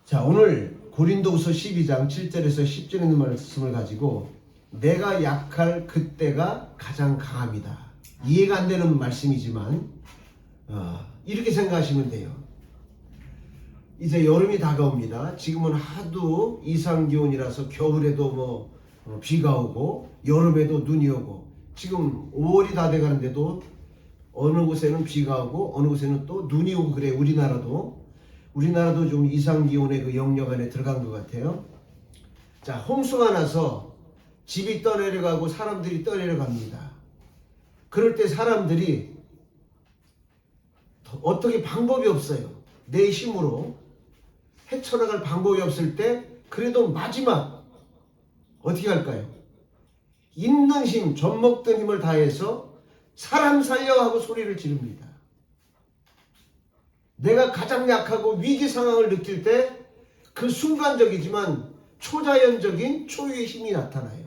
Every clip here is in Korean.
자, 오늘 고린도후서 12장 7절에서 10절에 있는 말씀을 가지고 내가 약할 그때가 가장 강합니다. 이해가 안 되는 말씀이지만 이렇게 생각하시면 돼요. 이제 여름이 다가옵니다. 지금은 하도 이상기온이라서 겨울에도 비가 오고 여름에도 눈이 오고 지금 5월이 다 돼가는데도 어느 곳에는 비가 오고 어느 곳에는 또 눈이 오고 그래. 우리나라도 좀 이상기온의 그 영역 안에 들어간 것 같아요. 자, 홍수가 나서 집이 떠내려가고 사람들이 떠내려갑니다. 그럴 때 사람들이 어떻게 방법이 없어요. 내 힘으로 헤쳐나갈 방법이 없을 때 그래도 마지막 어떻게 할까요? 있는 힘, 젖먹던 힘을 다해서 사람 살려 하고 소리를 지릅니다. 내가 가장 약하고 위기 상황을 느낄 때 그 순간적이지만 초자연적인 초유의 힘이 나타나요.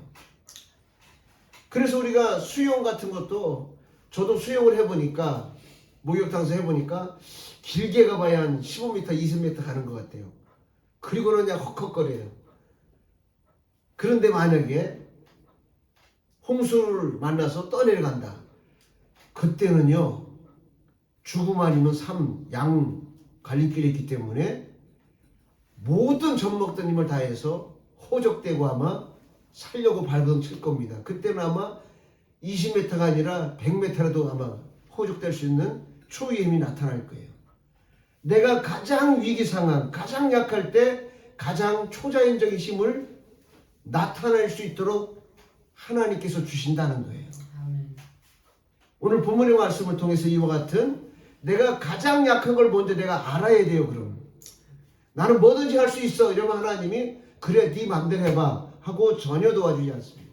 그래서 우리가 수영 같은 것도 저도 수영을 해보니까 목욕탕에서 해보니까 길게 가봐야 한 15m, 20m 가는 것 같아요. 그리고는 그냥 헉헉거려요. 그런데 만약에 홍수를 만나서 떠내려간다. 그때는요. 죽음 아니면 삶, 양 갈림길이 있기 때문에 모든 젖먹던 힘을 다해서 호적되고 아마 살려고 발버둥 칠 겁니다. 그때는 아마 20m가 아니라 100m라도 아마 호적될 수 있는 초유의 힘이 나타날 거예요. 내가 가장 위기 상황, 가장 약할 때 가장 초자연적인 힘을 나타낼 수 있도록 하나님께서 주신다는 거예요. 오늘 본문의 말씀을 통해서 이와 같은 내가 가장 약한 걸 먼저 내가 알아야 돼요. 그럼 나는 뭐든지 할 수 있어 이러면 하나님이 그래 네 맘대로 해봐 하고 전혀 도와주지 않습니다.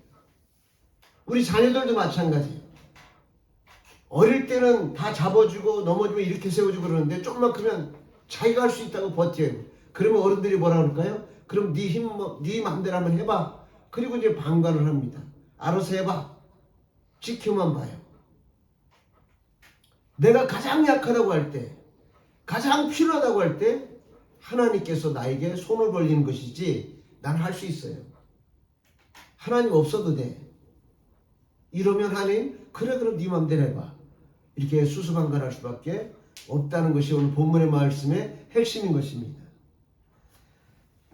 우리 자녀들도 마찬가지예요. 어릴 때는 다 잡아주고 넘어지면 이렇게 세워주고 그러는데 조금만 크면 자기가 할 수 있다고 버텨요. 그러면 어른들이 뭐라 그럴까요? 그럼 네 맘대로 한번 해봐. 그리고 이제 방관을 합니다. 알아서 해봐. 지켜만 봐요. 내가 가장 약하다고 할 때, 가장 필요하다고 할 때 하나님께서 나에게 손을 벌리는 것이지 난 할 수 있어요. 하나님 없어도 돼. 이러면 하나님 그래 그럼 네 맘대로 해봐. 이렇게 수수방관할 수밖에 없다는 것이 오늘 본문의 말씀의 핵심인 것입니다.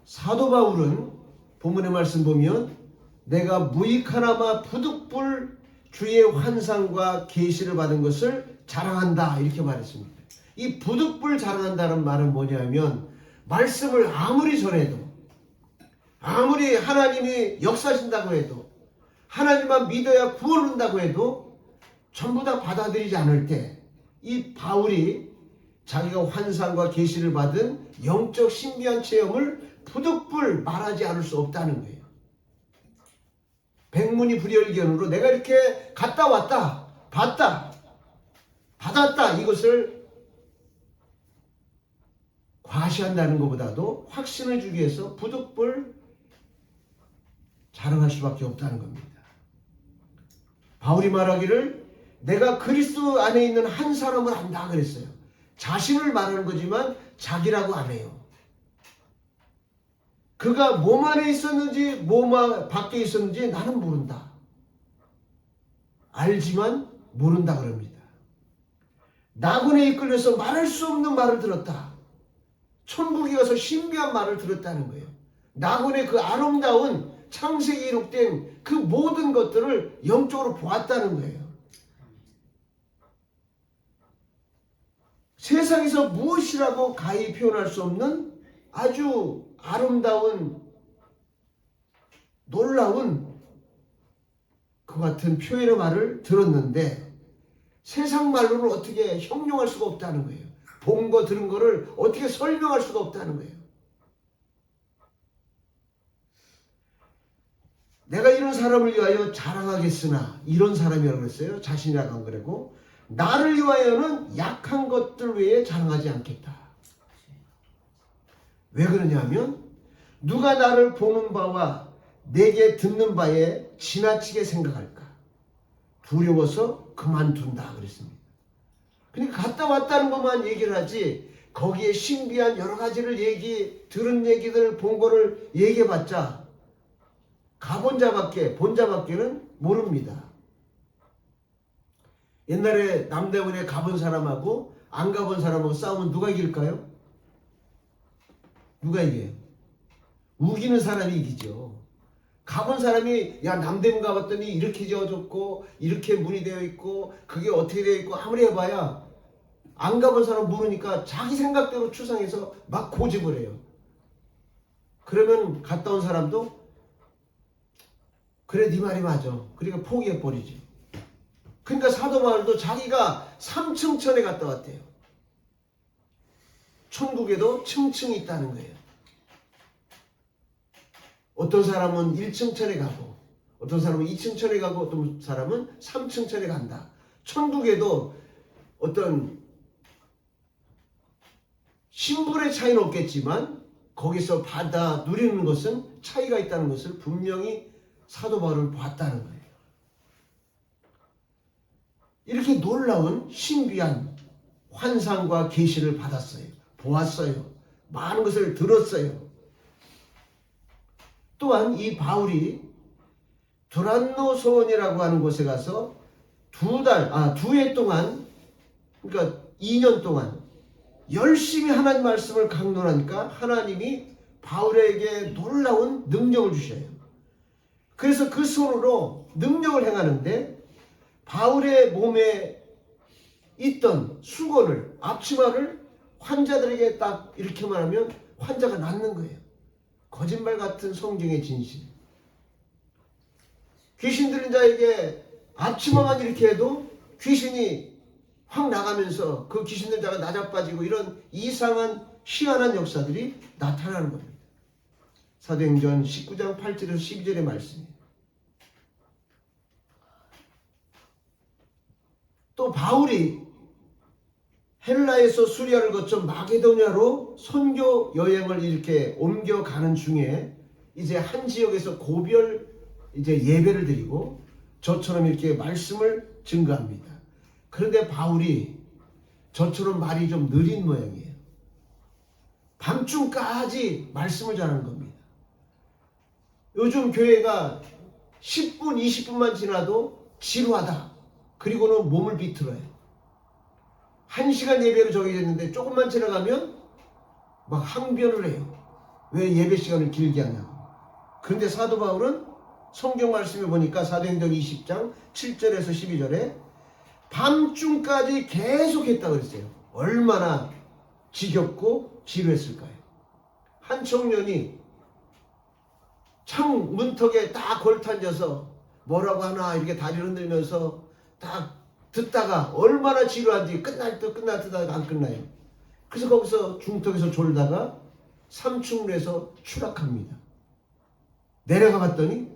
사도 바울은 본문의 말씀 보면 내가 무익하나마 부득불 주의 환상과 계시를 받은 것을 자랑한다 이렇게 말했습니다. 이 부득불 자랑한다는 말은 뭐냐면 말씀을 아무리 전해도 아무리 하나님이 역사하신다고 해도 하나님만 믿어야 구원을 한다고 해도 전부 다 받아들이지 않을 때 이 바울이 자기가 환상과 계시를 받은 영적 신비한 체험을 부득불 말하지 않을 수 없다는 거예요. 백문이 불여일견으로 내가 이렇게 갔다 왔다 봤다 받았다 이것을 과시한다는 것보다도 확신을 주기 위해서 부득불 자랑할 수밖에 없다는 겁니다. 바울이 말하기를 내가 그리스도 안에 있는 한 사람을 안다 그랬어요. 자신을 말하는 거지만 자기라고 안 해요. 그가 몸 안에 있었는지 몸 밖에 있었는지 나는 모른다. 알지만 모른다 그럽니다. 낙원에 이끌려서 말할 수 없는 말을 들었다. 천국에 가서 신비한 말을 들었다는 거예요. 낙원의 그 아름다운 창세기에 기록된 그 모든 것들을 영적으로 보았다는 거예요. 세상에서 무엇이라고 가히 표현할 수 없는 아주 아름다운 놀라운 그 같은 표현의 말을 들었는데 세상 말로는 어떻게 형용할 수가 없다는 거예요. 본 거 들은 거를 어떻게 설명할 수가 없다는 거예요. 내가 이런 사람을 위하여 자랑하겠으나 이런 사람이라고 그랬어요. 자신이라고 안 그러고 나를 위하여는 약한 것들 외에 자랑하지 않겠다. 왜 그러냐면 누가 나를 보는 바와 내게 듣는 바에 지나치게 생각할까? 두려워서 그만둔다 그랬습니다. 그러니까 갔다 왔다는 것만 얘기를 하지 거기에 신비한 여러 가지를 들은 얘기들, 본 거를 얘기해봤자 가본 자밖에, 본 자밖에는 모릅니다. 옛날에 남대문에 가본 사람하고 안 가본 사람하고 싸우면 누가 이길까요? 누가 이겨요? 우기는 사람이 이기죠. 가본 사람이 야 남대문 가봤더니 이렇게 지어졌고 이렇게 문이 되어 있고 그게 어떻게 되어 있고 아무리 해봐야 안 가본 사람 모르니까 자기 생각대로 추상해서 막 고집을 해요. 그러면 갔다 온 사람도 그래 네 말이 맞아. 그러니까 포기해버리지. 그러니까 사도 바울도 자기가 3층 천에 갔다 왔대요. 천국에도 층층이 있다는 거예요. 어떤 사람은 1층 천에 가고 어떤 사람은 2층 천에 가고 어떤 사람은 3층 천에 간다. 천국에도 어떤 신분의 차이는 없겠지만 거기서 받아 누리는 것은 차이가 있다는 것을 분명히 사도 바울은 봤다는 거예요. 이렇게 놀라운 신비한 환상과 계시를 받았어요. 보았어요. 많은 것을 들었어요. 또한 이 바울이 두란노 소원이라고 하는 곳에 가서 2해 동안, 그러니까 2년 동안 열심히 하나님 말씀을 강론하니까 하나님이 바울에게 놀라운 능력을 주셔요. 그래서 그 손으로 능력을 행하는데 바울의 몸에 있던 수건을, 앞치마를 환자들에게 딱 이렇게만 하면 환자가 낫는 거예요. 거짓말 같은 성경의 진실. 귀신 들린 자에게 앞치마만 이렇게 해도 귀신이 확 나가면서 그 귀신 들린 자가 나자빠지고 이런 이상한 희한한 역사들이 나타나는 겁니다. 사도행전 19장 8절에서 12절의 말씀이에요. 또 바울이 헬라에서 수리아를 거쳐 마게도냐로 선교 여행을 이렇게 옮겨가는 중에 이제 한 지역에서 고별 이제 예배를 드리고 저처럼 이렇게 말씀을 증거합니다. 그런데 바울이 저처럼 말이 좀 느린 모양이에요. 밤중까지 말씀을 전하는 겁니다. 요즘 교회가 10분, 20분만 지나도 지루하다. 그리고는 몸을 비틀어요. 1시간 예배로 정해졌는데 조금만 지나가면 막 항변을 해요. 왜 예배 시간을 길게 하냐고. 그런데 사도 바울은 성경 말씀에 보니까 사도행전 20장 7절에서 12절에 밤중까지 계속 했다고 그랬어요. 얼마나 지겹고 지루했을까요? 한 청년이 창 문턱에 딱 걸터앉아서 뭐라고 하나 이렇게 다리를 흔들면서 딱 듣다가 얼마나 지루한지 끝날 듯 하다가 안 끝나요. 그래서 거기서 중턱에서 졸다가 삼층로에서 추락합니다. 내려가 봤더니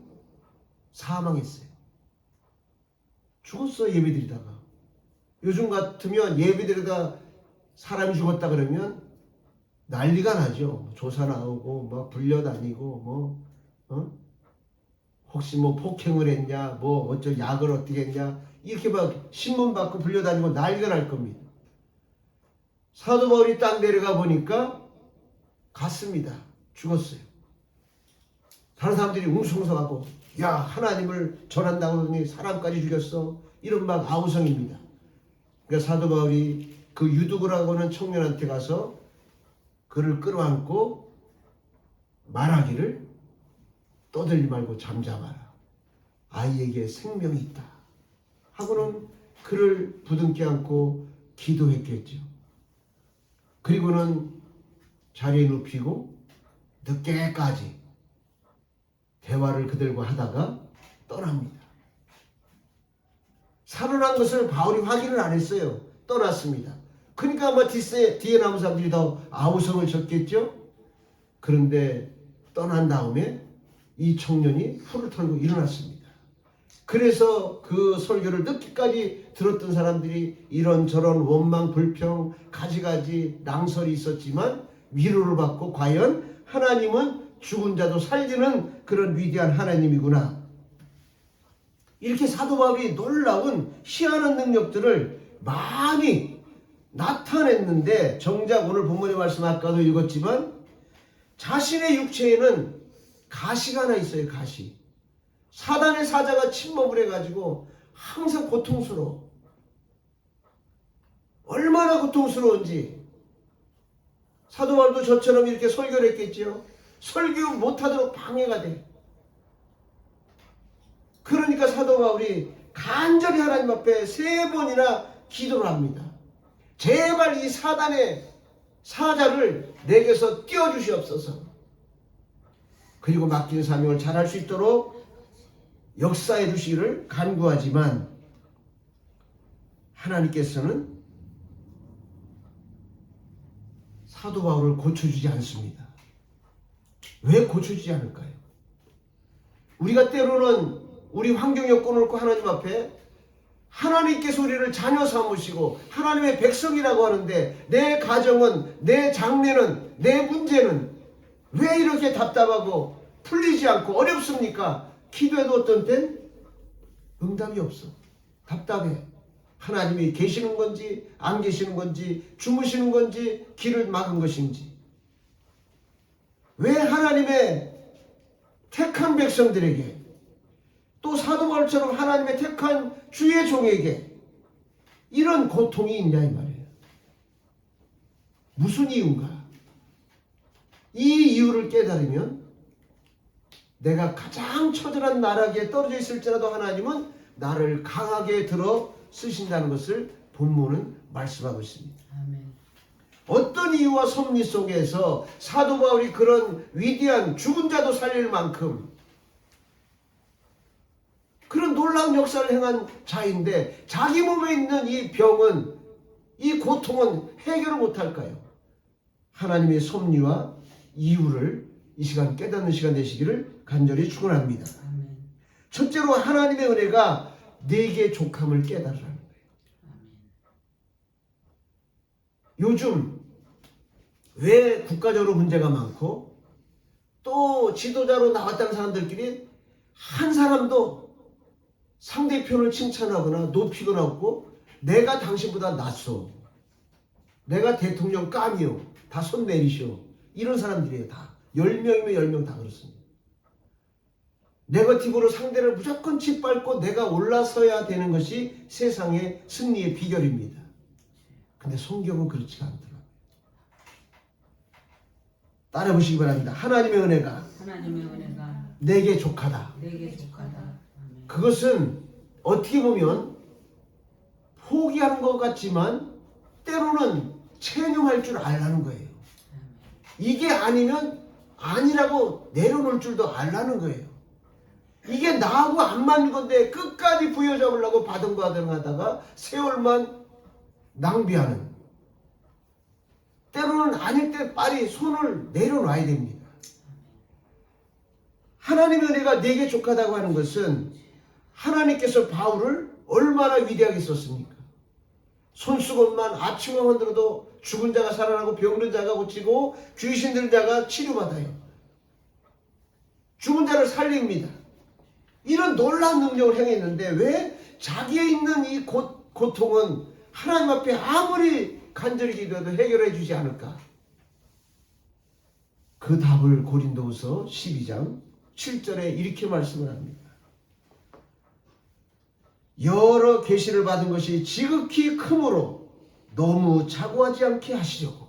사망했어요. 죽었어요. 예배드리다가. 요즘 같으면 예배드리다가 사람이 죽었다 그러면 난리가 나죠. 조사 나오고 막 불려다니고 혹시 폭행을 했냐 어쩔 약을 어떻게 했냐 이렇게 막 신문 받고 불려다니고 난리가 날 겁니다. 사도 바울이 딱 내려가 보니까 갔습니다. 죽었어요. 다른 사람들이 웅성성하고 야 하나님을 전한다고 하더니 사람까지 죽였어. 이런 막 아우성입니다. 그러니까 사도 바울이 그 유두고라고 하는 청년한테 가서 그를 끌어안고 말하기를 떠들지 말고 잠잠하라. 아이에게 생명이 있다. 하고는 그를 부둥켜 안고 기도했겠죠. 그리고는 자리에 눕히고 늦게까지 대화를 그들과 하다가 떠납니다. 살아난 것을 바울이 확인을 안 했어요. 떠났습니다. 그러니까 아마 뒤에 남은 사람들이 더 아우성을 쳤겠죠. 그런데 떠난 다음에 이 청년이 풀을 털고 일어났습니다. 그래서 그 설교를 늦게까지 들었던 사람들이 이런저런 원망, 불평, 가지가지 낭설이 있었지만 위로를 받고 과연 하나님은 죽은 자도 살리는 그런 위대한 하나님이구나. 이렇게 사도 바울이 놀라운 희한한 능력들을 많이 나타냈는데 정작 오늘 본문의 말씀 아까도 읽었지만 자신의 육체에는 가시가 하나 있어요. 가시. 사단의 사자가 침범을 해가지고 항상 고통스러워. 얼마나 고통스러운지. 사도 바울도 저처럼 이렇게 설교를 했겠지요. 설교 못하도록 방해가 돼. 그러니까 사도 바울이 간절히 하나님 앞에 3번이나 기도를 합니다. 제발 이 사단의 사자를 내게서 띄워주시옵소서. 그리고 맡긴 사명을 잘할 수 있도록 역사해 주시기를 간구하지만 하나님께서는 사도 바울을 고쳐주지 않습니다. 왜 고쳐주지 않을까요? 우리가 때로는 우리 환경 여건을 놓고 하나님 앞에 하나님께서 우리를 자녀 삼으시고 하나님의 백성이라고 하는데 내 가정은, 내 장래는, 내 문제는 왜 이렇게 답답하고 풀리지 않고 어렵습니까? 기도해도 어떤 땐 응답이 없어. 답답해. 하나님이 계시는 건지 안 계시는 건지 주무시는 건지 길을 막은 것인지. 왜 하나님의 택한 백성들에게 또 사도 바울처럼 하나님의 택한 주의 종에게 이런 고통이 있냐 이 말이에요. 무슨 이유인가? 이 이유를 깨달으면 내가 가장 처절한 나락에 떨어져 있을지라도 하나님은 나를 강하게 들어 쓰신다는 것을 본문은 말씀하고 있습니다. 아멘. 어떤 이유와 섭리 속에서 사도 바울이 그런 위대한 죽은 자도 살릴 만큼 그런 놀라운 역사를 행한 자인데 자기 몸에 있는 이 병은, 이 고통은 해결을 못할까요? 하나님의 섭리와 이유를 이 시간 깨닫는 시간 되시기를 간절히 축원합니다. 아멘. 첫째로 하나님의 은혜가 내게 족함을 깨달으라는 거예요. 요즘 왜 국가적으로 문제가 많고 또 지도자로 나왔다는 사람들끼리 한 사람도 상대편을 칭찬하거나 높이거나 없고 내가 당신보다 낫소. 내가 대통령 깜이요. 다 손 내리시오. 이런 사람들이에요. 다. 10명이면 10명 다 그렇습니다. 네거티브로 상대를 무조건 짓밟고 내가 올라서야 되는 것이 세상의 승리의 비결입니다. 근데 성경은 그렇지가 않더라고요. 따라 보시기 바랍니다. 하나님의 은혜가 내게 족하다. 내게 족하다. 아멘. 그것은 어떻게 보면 포기하는 것 같지만 때로는 체념할 줄 알라는 거예요. 이게 아니면 아니라고 내려놓을 줄도 알라는 거예요. 이게 나하고 안 맞는 건데 끝까지 부여잡으려고 바등바등 하다가 세월만 낭비하는. 때로는 아닐 때 빨리 손을 내려놔야 됩니다. 하나님의 은혜가 내게 족하다고 하는 것은 하나님께서 바울을 얼마나 위대하게 썼습니까? 손수건만 아침만 들어도 죽은 자가 살아나고 병든 자가 고치고 귀신 든 자가 치료받아요. 죽은 자를 살립니다. 이런 놀라운 능력을 행했는데 왜 자기에 있는 이 고통은 하나님 앞에 아무리 간절히 기도해도 해결해 주지 않을까? 그 답을 고린도후서 12장 7절에 이렇게 말씀을 합니다. 여러 계시를 받은 것이 지극히 크므로 너무 자고하지 않게 하시려고.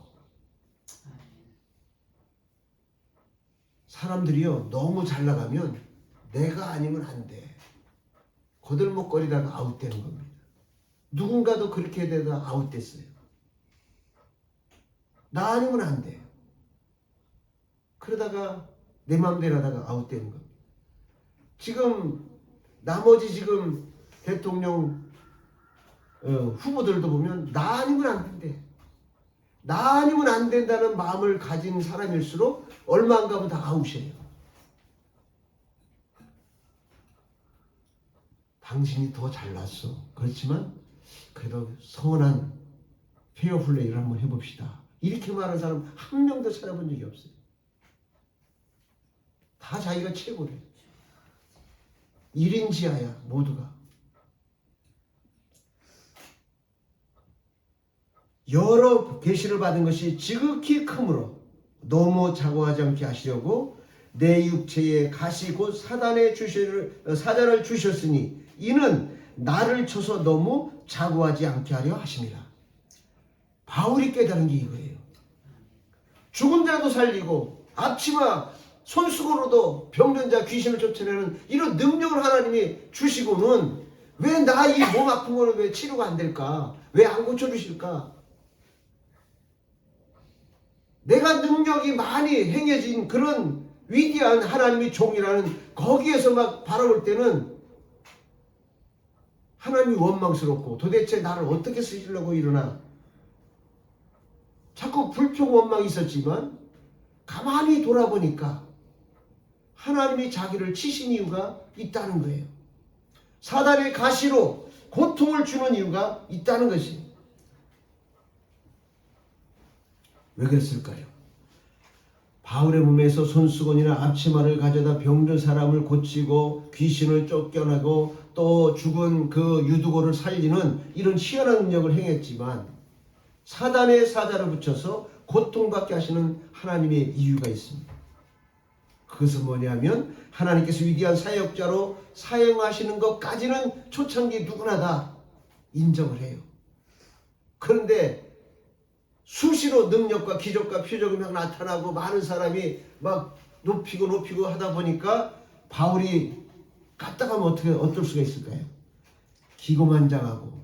사람들이요 너무 잘 나가면 내가 아니면 안 돼. 거들먹거리다가 아웃되는 겁니다. 누군가도 그렇게 되다가 아웃됐어요. 나 아니면 안 돼. 그러다가 내 마음대로 하다가 아웃되는 겁니다. 지금 나머지 지금 대통령 후보들도 보면 나 아니면 안 된대. 나 아니면 안 된다는 마음을 가진 사람일수록 얼마 안 가면 다 아웃이에요. 당신이 더 잘났어. 그렇지만 그래도 선한 페어플레이를 한번 해봅시다. 이렇게 말하는 사람 한 명도 찾아본 적이 없어요. 다 자기가 최고래. 1인지하야 모두가. 여러 계시를 받은 것이 지극히 크므로 너무 자고하지 않게 하시려고 내 육체에 가시 곧 사단을 주셨으니 이는 나를 쳐서 너무 자고하지 않게 하려 하심이라. 바울이 깨달은 게 이거예요. 죽은 자도 살리고 앞치마 손수건으로도 병든 자 귀신을 쫓아내는 이런 능력을 하나님이 주시고는 왜 나 이 몸 아픈 거는 왜 치료가 안 될까? 왜 안 고쳐주실까? 내가 능력이 많이 행해진 그런 위대한 하나님의 종이라는 거기에서 막 바라볼 때는 하나님이 원망스럽고 도대체 나를 어떻게 쓰시려고 이러나 자꾸 불평 원망이 있었지만 가만히 돌아보니까 하나님이 자기를 치신 이유가 있다는 거예요. 사단의 가시로 고통을 주는 이유가 있다는 것이. 왜 그랬을까요? 바울의 몸에서 손수건이나 앞치마를 가져다 병든 사람을 고치고 귀신을 쫓겨내고 또 죽은 그 유두고를 살리는 이런 희한한 능력을 행했지만 사단의 사자를 붙여서 고통받게 하시는 하나님의 이유가 있습니다. 그것은 뭐냐면 하나님께서 위대한 사역자로 사용하시는 것까지는 초창기 누구나 다 인정을 해요. 그런데 수시로 능력과 기적과 표적이 막 나타나고 많은 사람이 막 높이고 하다 보니까 바울이 갔다가면 어떨 수가 있을까요? 기고만장하고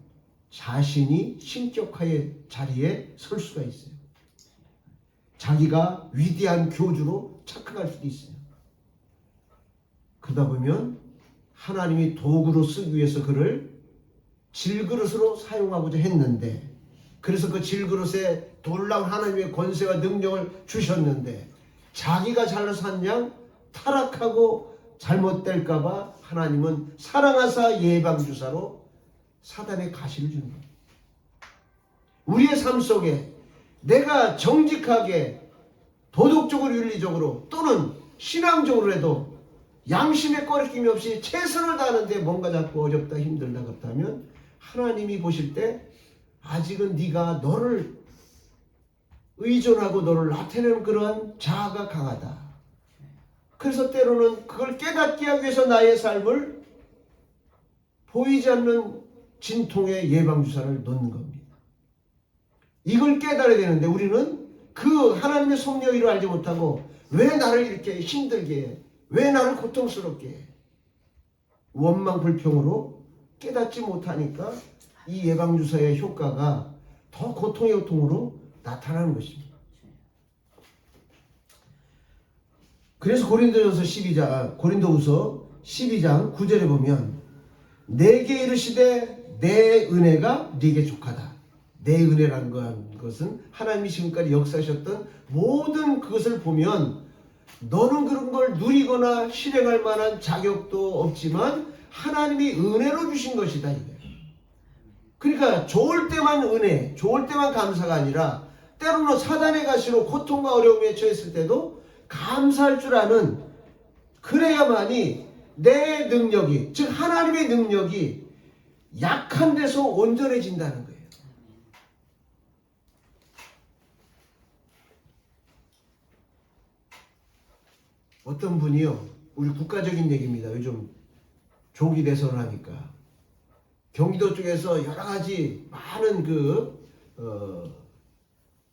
자신이 신격화의 자리에 설 수가 있어요. 자기가 위대한 교주로 착각할 수도 있어요. 그러다 보면 하나님이 도구로 쓰기 위해서 그를 질그릇으로 사용하고자 했는데 그래서 그 질그릇에 놀라운 하나님의 권세와 능력을 주셨는데 자기가 잘나서 한 양 타락하고 잘못될까봐 하나님은 사랑하사 예방주사로 사단의 가시를 주는 거예요. 우리의 삶 속에 내가 정직하게 도덕적으로 윤리적으로 또는 신앙적으로 해도 양심의 꺼리낌이 없이 최선을 다하는데 뭔가 자꾸 어렵다 힘들다 그렇다면 하나님이 보실 때 아직은 네가 너를 의존하고 너를 나타내는 그러한 자아가 강하다. 그래서 때로는 그걸 깨닫게 하기 위해서 나의 삶을 보이지 않는 진통의 예방주사를 놓는 겁니다. 이걸 깨달아야 되는데 우리는 그 하나님의 섭리를 알지 못하고 왜 나를 이렇게 힘들게 해? 왜 나를 고통스럽게 해? 원망 불평으로 깨닫지 못하니까 이 예방주사의 효과가 더 고통의 고통으로 나타나는 것입니다. 그래서 고린도후서 12장 9절에 보면 내게 이르시되 내 은혜가 네게 족하다. 내 은혜라는 것은 하나님이 지금까지 역사하셨던 모든 그것을 보면 너는 그런 걸 누리거나 실행할 만한 자격도 없지만 하나님이 은혜로 주신 것이다 이거예요. 그러니까 좋을 때만 은혜, 좋을 때만 감사가 아니라 때로는 사단의 가시로 고통과 어려움에 처했을 때도 감사할 줄 아는 그래야만이 내 능력이 즉 하나님의 능력이 약한 데서 온전해진다는 거예요. 어떤 분이요, 우리 국가적인 얘기입니다. 요즘 조기 대선을 하니까 경기도 쪽에서 여러 가지 많은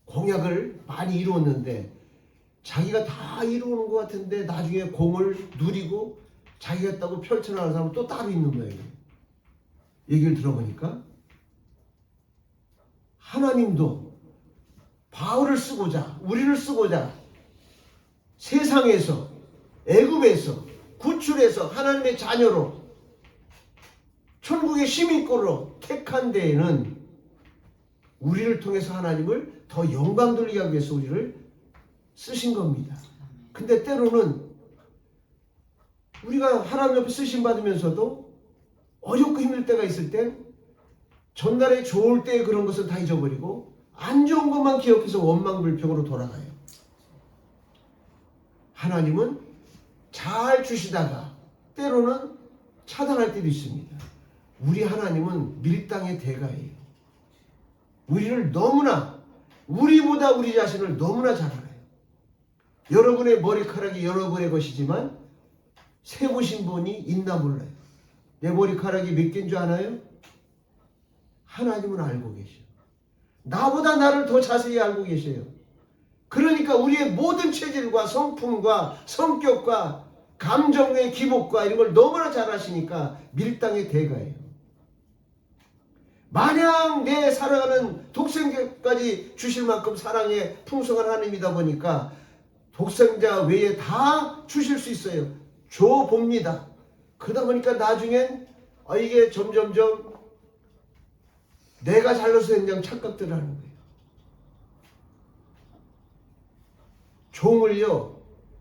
공약을 많이 이루었는데 자기가 다 이루는 것 같은데 나중에 공을 누리고 자기가 했다고 펼쳐나가는 사람은 또 따로 있는 거예요. 얘기를 들어보니까 하나님도 바울을 쓰고자 우리를 쓰고자 세상에서 애굽에서 구출해서 하나님의 자녀로 천국의 시민권으로 택한 데에는 우리를 통해서 하나님을 더 영광 돌리기 위해서 우리를 쓰신 겁니다. 근데 때로는 우리가 하나님 옆에 쓰심 받으면서도 어렵고 힘들 때가 있을 땐 전날에 좋을 때 그런 것은 다 잊어버리고 안 좋은 것만 기억해서 원망불평으로 돌아가요. 하나님은 잘 주시다가 때로는 차단할 때도 있습니다. 우리 하나님은 밀당의 대가예요. 우리를 너무나, 우리보다 우리 자신을 너무나 잘 알아요. 여러분의 머리카락이 여러분의 것이지만 세보신 분이 있나 몰라요. 내 머리카락이 몇 개인 줄 아나요? 하나님은 알고 계셔. 나보다 나를 더 자세히 알고 계셔요. 그러니까 우리의 모든 체질과 성품과 성격과 감정의 기복과 이런 걸 너무나 잘 아시니까 밀당의 대가예요. 마냥 내 사랑하는 독생자까지 주실 만큼 사랑의 풍성한 하나님이다 보니까 독생자 외에 다 주실 수 있어요. 줘 봅니다. 그러다 보니까 나중엔 이게 점점점 내가 잘나서 그냥 착각들을 하는 거예요.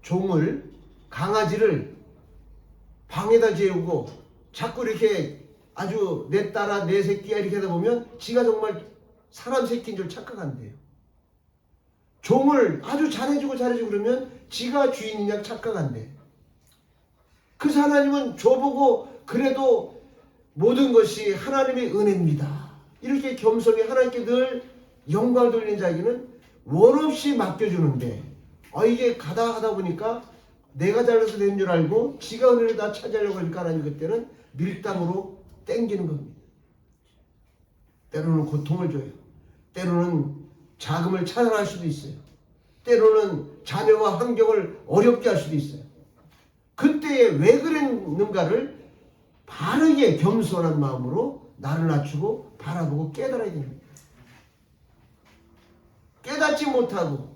종을 강아지를 방에다 재우고 자꾸 이렇게 아주 내 딸아 내 새끼야 이렇게 하다 보면 지가 정말 사람 새끼인 줄 착각한대요. 종을 아주 잘해주고 그러면 지가 주인이냐 착각한대. 그래서 하나님은 저보고 그래도 모든 것이 하나님의 은혜입니다. 이렇게 겸손히 하나님께 늘 영광을 돌리는 자에게는 원 없이 맡겨주는데 이게 가다 하다 보니까 내가 잘나서 된 줄 알고 지가 은혜를 다 차지하려고 하니까 하나님 그때는 밀당으로 땡기는 겁니다. 때로는 고통을 줘요. 때로는 자금을 차단할 수도 있어요. 때로는 자녀와 환경을 어렵게 할 수도 있어요. 그때에 왜 그랬는가를 바르게 겸손한 마음으로 나를 낮추고 바라보고 깨달아야 됩니다. 깨닫지 못하고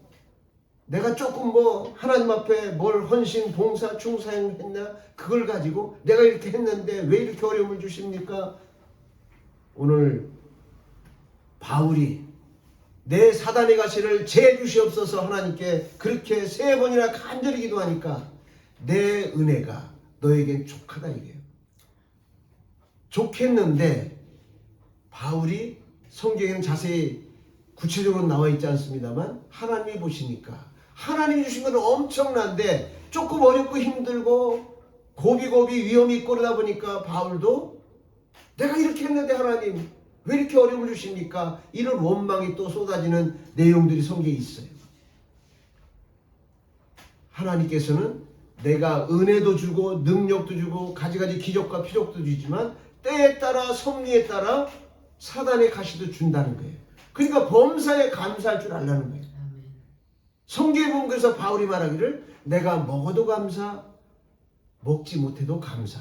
내가 조금 하나님 앞에 뭘 헌신, 봉사, 충성했나 그걸 가지고 내가 이렇게 했는데 왜 이렇게 어려움을 주십니까? 오늘 바울이 내 사단의 가시를 재 주시옵소서 하나님께 그렇게 3번이나 간절히 기도하니까 내 은혜가 너에겐 족하다 이게요. 좋겠는데 바울이 성경에는 자세히 구체적으로 나와 있지 않습니다만 하나님이 보시니까 하나님이 주신 건 엄청난데 조금 어렵고 힘들고 고비고비 위험이 있고 그러다 보니까 바울도 내가 이렇게 했는데 하나님 왜 이렇게 어려움을 주십니까? 이런 원망이 또 쏟아지는 내용들이 성경에 있어요. 하나님께서는 내가 은혜도 주고 능력도 주고 가지가지 기적과 피적도 주지만 때에 따라 섭리에 따라 사단의 가시도 준다는 거예요. 그러니까 범사에 감사할 줄 알라는 거예요. 성경에 보면 그래서 바울이 말하기를 내가 먹어도 감사, 먹지 못해도 감사.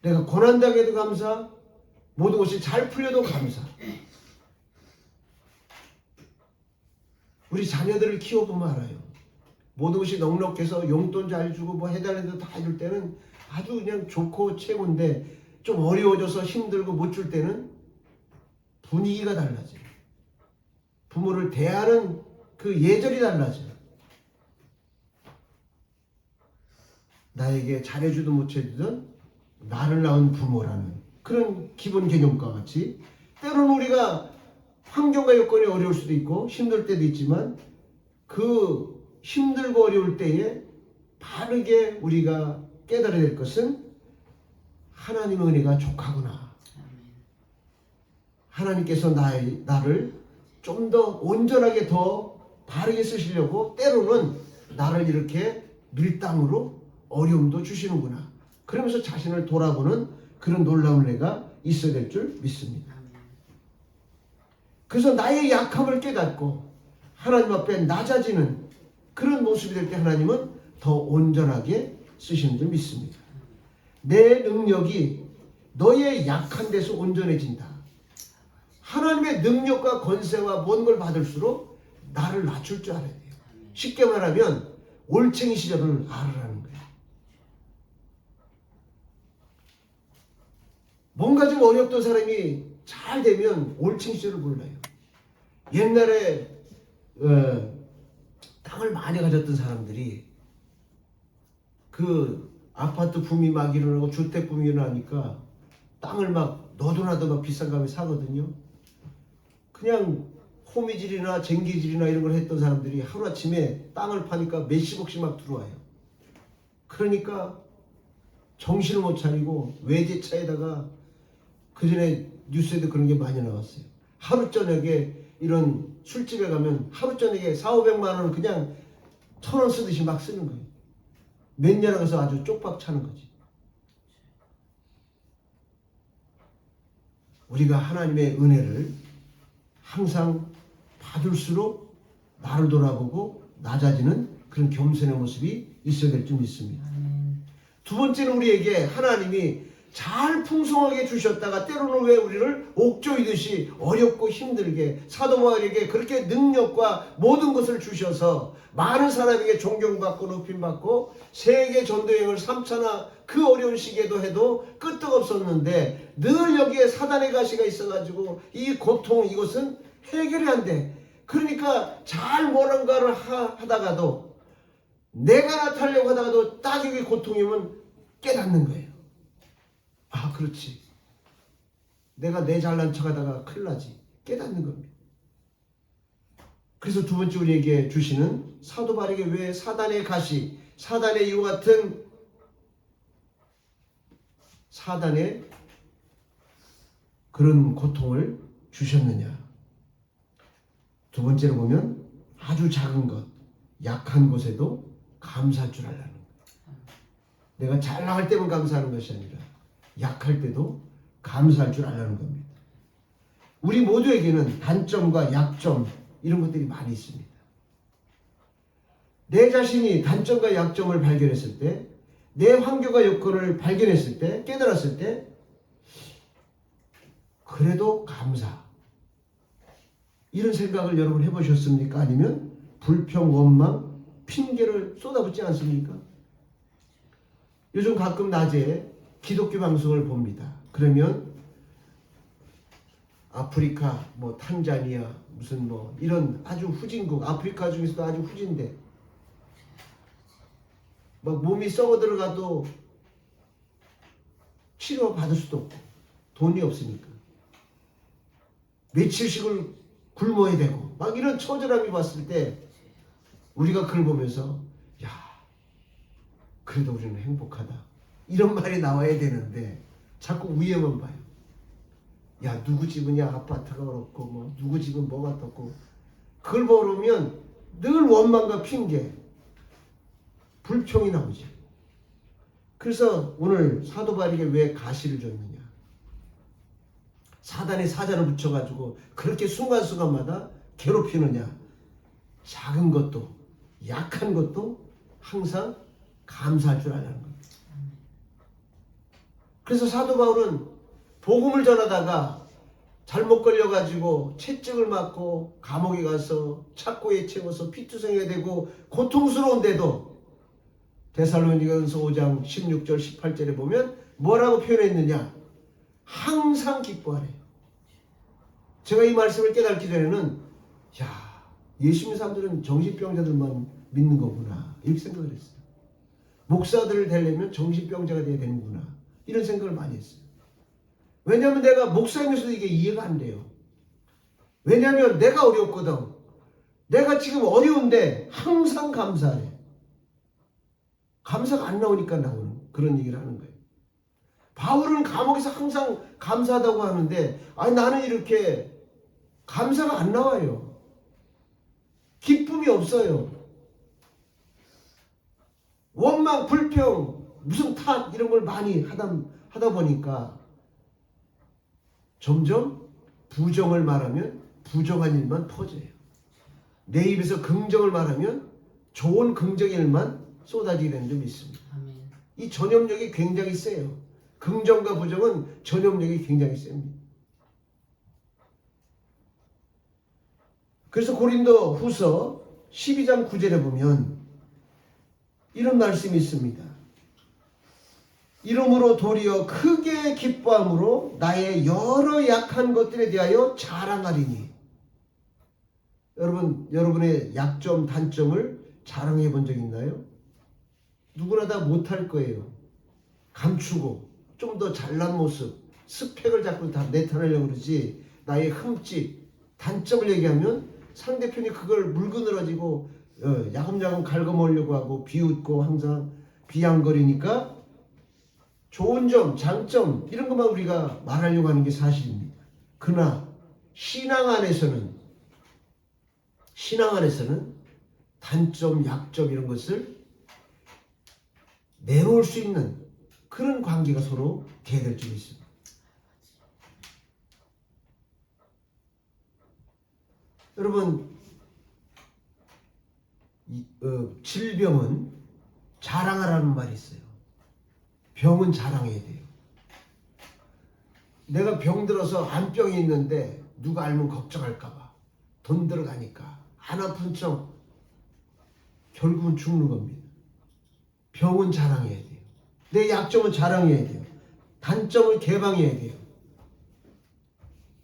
내가 고난당해도 감사, 모든 것이 잘 풀려도 감사. 우리 자녀들을 키워보면 알아요. 모든 것이 넉넉해서 용돈 잘 주고 해달라는 대로 다 해줄 때는 아주 그냥 좋고 최고인데 좀 어려워져서 힘들고 못 줄 때는 분위기가 달라져요. 부모를 대하는 그 예절이 달라져요. 나에게 잘해주든 못해주든 나를 낳은 부모라는 그런 기본 개념과 같이 때로는 우리가 환경과 여건이 어려울 수도 있고 힘들 때도 있지만 그 힘들고 어려울 때에 바르게 우리가 깨달아야 될 것은 하나님의 은혜가 족하구나. 하나님께서 나를 좀 더 온전하게 더 바르게 쓰시려고 때로는 나를 이렇게 밀당으로 어려움도 주시는구나. 그러면서 자신을 돌아보는 그런 놀라운 은혜가 있어야 될 줄 믿습니다. 그래서 나의 약함을 깨닫고 하나님 앞에 낮아지는 그런 모습이 될 때 하나님은 더 온전하게 쓰시는 줄 믿습니다. 내 능력이 너의 약한 데서 온전해진다. 하나님의 능력과 권세와 모든 걸 받을수록 나를 낮출 줄 알아야 돼요. 쉽게 말하면 올챙이 시절을 알으라는 거예요. 뭔가 좀 어렵던 사람이 잘 되면 올챙이 시절을 몰라요. 옛날에 땅을 많이 가졌던 사람들이 그 아파트 붐이 막 일어나고 주택 붐이 일어나니까 땅을 막 너도나도 막 비싼 값에 사거든요. 그냥 호미질이나 쟁기질이나 이런 걸 했던 사람들이 하루아침에 땅을 파니까 몇십억씩 막 들어와요. 그러니까 정신을 못 차리고 외제차에다가 그전에 뉴스에도 그런 게 많이 나왔어요. 하루 저녁에 이런 술집에 가면 하루 저녁에 4,500만 원을 그냥 1,000원 쓰듯이 막 쓰는 거예요. 몇 년에 가서 아주 쪽박 차는 거지. 우리가 하나님의 은혜를 항상 받을수록 나를 돌아보고 낮아지는 그런 겸손의 모습이 있어야 될 줄 믿습니다. 두 번째는 우리에게 하나님이 잘 풍성하게 주셨다가 때로는 왜 우리를 옥조이듯이 어렵고 힘들게 사도 바울에게 그렇게 능력과 모든 것을 주셔서 많은 사람에게 존경받고 높임받고 세계 전도여행을 3차나 그 어려운 시기에도 해도 끄떡없었는데 늘 여기에 사단의 가시가 있어가지고 이 고통 이것은 해결이 안 돼. 그러니까 잘 뭔가를 하다가도 내가 나타내려고 하다가도 딱 여기 고통이면 깨닫는 거예요. 아, 그렇지. 내가 내 잘난 척 하다가 큰일 나지. 깨닫는 겁니다. 그래서 두 번째 우리에게 주시는 사도 바울에게 왜 사단의 가시, 사단의 이와 같은 사단의 그런 고통을 주셨느냐. 두 번째로 보면 아주 작은 것, 약한 곳에도 감사할 줄 알라는 거예요. 내가 잘 나갈 때만 감사하는 것이 아니라 약할 때도 감사할 줄 알라는 겁니다. 우리 모두에게는 단점과 약점 이런 것들이 많이 있습니다. 내 자신이 단점과 약점을 발견했을 때, 내 환경과 여건을 발견했을 때, 깨달았을 때 그래도 감사. 이런 생각을 여러분 해보셨습니까? 아니면 불평, 원망, 핑계를 쏟아붓지 않습니까? 요즘 가끔 낮에 기독교 방송을 봅니다. 그러면 아프리카, 뭐 탄자니아, 무슨 뭐 이런 아주 후진국, 아프리카 중에서도 아주 후진데 막 몸이 썩어 들어가도 치료 받을 수도 없고 돈이 없으니까 며칠씩을 굶어야 되고 막 이런 처절함이 봤을 때 우리가 그걸 보면서 야, 그래도 우리는 행복하다 이런 말이 나와야 되는데 자꾸 위에만 봐요. 야, 누구 집은야 아파트가 그렇고 뭐 누구 집은 뭐가 떴고 그걸 보면 늘 원망과 핑계 불평이 나오지. 그래서 오늘 사도 바울에게 왜 가시를 줬느냐. 사단의 사자를 붙여가지고 그렇게 순간순간마다 괴롭히느냐. 작은 것도 약한 것도 항상 감사할 줄 알라는 겁니다. 그래서 사도 바울은 복음을 전하다가 잘못 걸려가지고 채찍을 맞고 감옥에 가서 착고에 채워서 피투성이가 되고 고통스러운데도 데살로니가전서 5장 16절 18절에 보면 뭐라고 표현했느냐. 항상 기뻐하래요. 제가 이 말씀을 깨닫기 전에는 야, 예수 믿는 사람들은 정신병자들만 믿는 거구나 이렇게 생각을 했어요. 목사들을 되려면 정신병자가 돼야 되는구나 이런 생각을 많이 했어요. 왜냐하면 내가 목사이면서도 이게 이해가 안 돼요. 왜냐하면 내가 어렵거든. 내가 지금 어려운데 항상 감사해. 감사가 안 나오니까 나오는 그런 얘기를 하는 거예요. 바울은 감옥에서 항상 감사하다고 하는데 아니 나는 이렇게 감사가 안 나와요. 기쁨이 없어요. 원망, 불평, 무슨 탓 이런 걸 많이 하다 보니까 점점 부정을 말하면 부정한 일만 퍼져요. 내 입에서 긍정을 말하면 좋은 긍정의 일만 쏟아지게 되는 점 있습니다. 아멘. 이 전염력이 굉장히 세요. 긍정과 부정은 전염력이 굉장히 셉니다. 그래서 고린도 후서 12장 9절에 보면 이런 말씀이 있습니다. 이러므로 도리어 크게 기뻐함으로 나의 여러 약한 것들에 대하여 자랑하리니. 여러분의 약점, 단점을 자랑해 본 적 있나요? 누구나 다 못할 거예요. 감추고 좀 더 잘난 모습, 스펙을 자꾸 다 내타내려고 그러지. 나의 흠집, 단점을 얘기하면 상대편이 그걸 물그늘어지고 야금야금 갉아먹으려고 하고 비웃고 항상 비양거리니까 좋은 점, 장점 이런 것만 우리가 말하려고 하는 게 사실입니다. 그러나 신앙 안에서는 단점, 약점 이런 것을 내놓을 수 있는 그런 관계가 서로 돼야 될 줄 있습니다. 여러분, 질병은 자랑하라는 말이 있어요. 병은 자랑해야 돼요. 내가 병들어서 암병이 있는데 누가 알면 걱정할까봐 돈 들어가니까 안 아픈 척 결국은 죽는 겁니다. 병은 자랑해야 돼요. 내 약점은 자랑해야 돼요. 단점을 개방해야 돼요.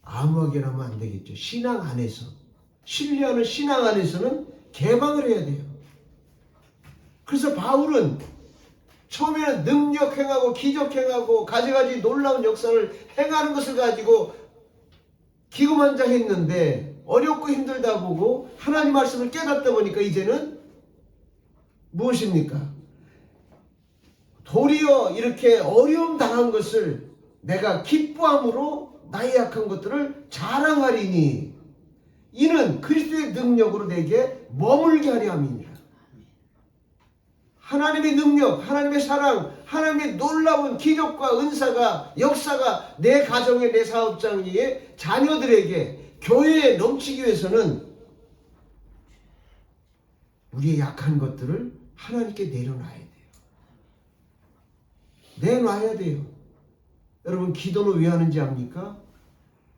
아무하게나 하면 안 되겠죠. 신앙 안에서, 신뢰하는 신앙 안에서는 개방을 해야 돼요. 그래서 바울은 처음에는 능력 행하고 기적 행하고 가지가지 놀라운 역사를 행하는 것을 가지고 기고만장했는데 어렵고 힘들다 보고 하나님 말씀을 깨닫다 보니까 이제는 무엇입니까? 도리어 이렇게 어려움 당한 것을 내가 기뻐함으로 나의 약한 것들을 자랑하리니 이는 그리스도의 능력으로 내게 머물게 하려 함이니라. 하나님의 능력, 하나님의 사랑, 하나님의 놀라운 기적과 은사가, 역사가 내 가정에, 내 사업장에, 자녀들에게, 교회에 넘치기 위해서는 우리의 약한 것들을 하나님께 내려놔야 돼요. 내놔야 돼요. 여러분, 기도는 왜 하는지 압니까?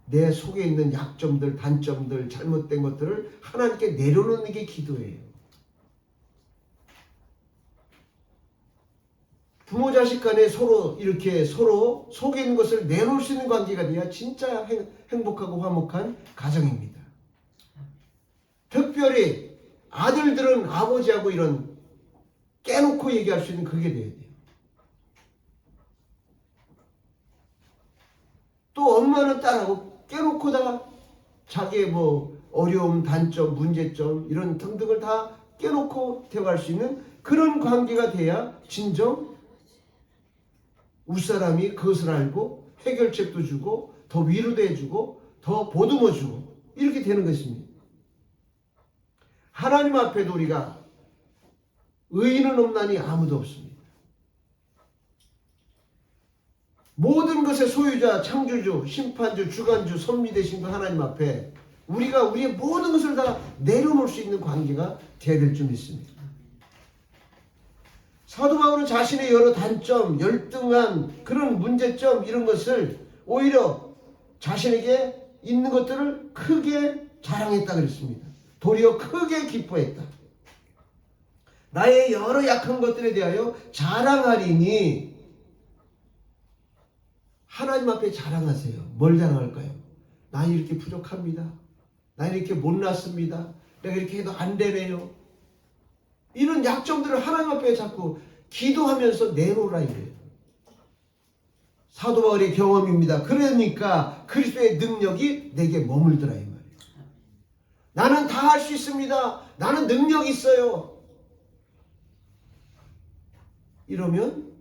내 속에 있는 약점들, 단점들, 잘못된 것들을 하나님께 내려놓는 게 기도예요. 부모 자식 간에 서로 이렇게 서로 속에 있는 것을 내놓을 수 있는 관계가 돼야 진짜 행복하고 화목한 가정입니다. 특별히 아들들은 아버지하고 이런 깨놓고 얘기할 수 있는 그게 돼야 돼요. 또 엄마는 딸하고 깨놓고 다 자기의 어려움, 단점, 문제점 이런 등등을 다 깨놓고 대화할 수 있는 그런 관계가 돼야 진정 윗사람이 그것을 알고 해결책도 주고 더 위로도 해주고 더 보듬어 주고 이렇게 되는 것입니다. 하나님 앞에도 우리가 의인은 없나니 아무도 없습니다. 모든 것의 소유자, 창조주, 심판주, 주관주, 선미 되신 그 하나님 앞에 우리가 우리의 모든 것을 다 내려놓을 수 있는 관계가 되어야 될 줄 믿습니다. 사도 바울은 자신의 여러 단점, 열등한 그런 문제점 이런 것을 오히려 자신에게 있는 것들을 크게 자랑했다 그랬습니다. 도리어 크게 기뻐했다. 나의 여러 약한 것들에 대하여 자랑하리니 하나님 앞에 자랑하세요. 뭘 자랑할까요? 나 이렇게 부족합니다. 나 이렇게 못났습니다. 내가 이렇게 해도 안 되네요. 이런 약점들을 하나님 앞에 자꾸 기도하면서 내놓으라 이래요. 사도 바울의 경험입니다. 그러니까 그리스도의 능력이 내게 머물더라 이 말이에요. 나는 다 할 수 있습니다. 나는 능력이 있어요. 이러면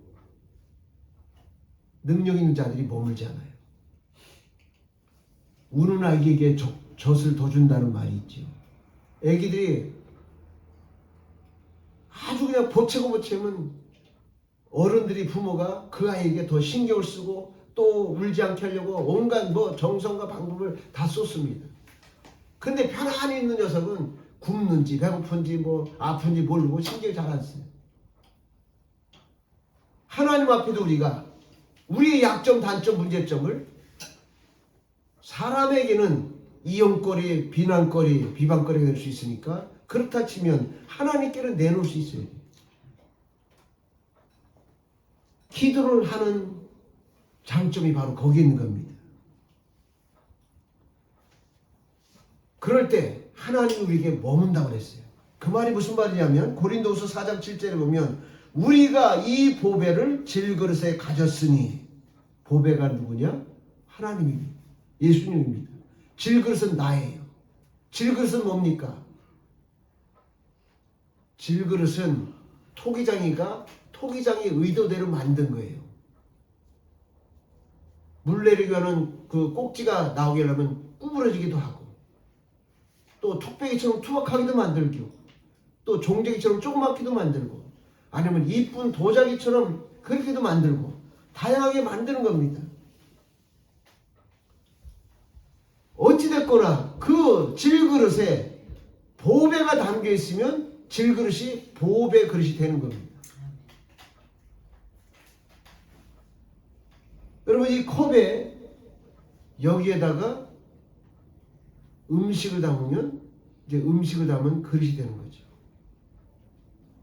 능력 있는 자들이 머물지 않아요. 우는 아기에게 젖을 더 준다는 말이 있죠. 아기들이 아주 그냥 보채면 어른들이 부모가 그 아이에게 더 신경을 쓰고 또 울지 않게 하려고 온갖 정성과 방법을 다 쏟습니다. 근데 편안히 있는 녀석은 굶는지 배고픈지 아픈지 모르고 신경 잘 안 써요. 하나님 앞에도 우리가 우리의 약점, 단점, 문제점을 사람에게는 이용거리, 비난거리, 비방거리가 될 수 있으니까 그렇다 치면 하나님께는 내놓을 수 있어야 돼요. 기도를 하는 장점이 바로 거기 있는 겁니다. 그럴 때 하나님이 우리에게 머문다고 그랬어요. 그 말이 무슨 말이냐면 고린도후서 4장 7절에 보면 우리가 이 보배를 질그릇에 가졌으니 보배가 누구냐? 하나님입니다. 예수님입니다. 질그릇은 나예요. 질그릇은 뭡니까? 질그릇은 토기장이 의도대로 만든 거예요. 물 내리게 하는 그 꼭지가 나오게 하려면 구부러지기도 하고, 또 턱배기처럼 투박하기도 만들고, 또 종제기처럼 조그맣기도 만들고, 아니면 이쁜 도자기처럼 그렇게도 만들고, 다양하게 만드는 겁니다. 어찌됐거나 그 질그릇에 보배가 담겨 있으면 질그릇이 보배 그릇이 되는 겁니다. 여러분, 이 컵에 여기에다가 음식을 담으면 이제 음식을 담은 그릇이 되는 거죠.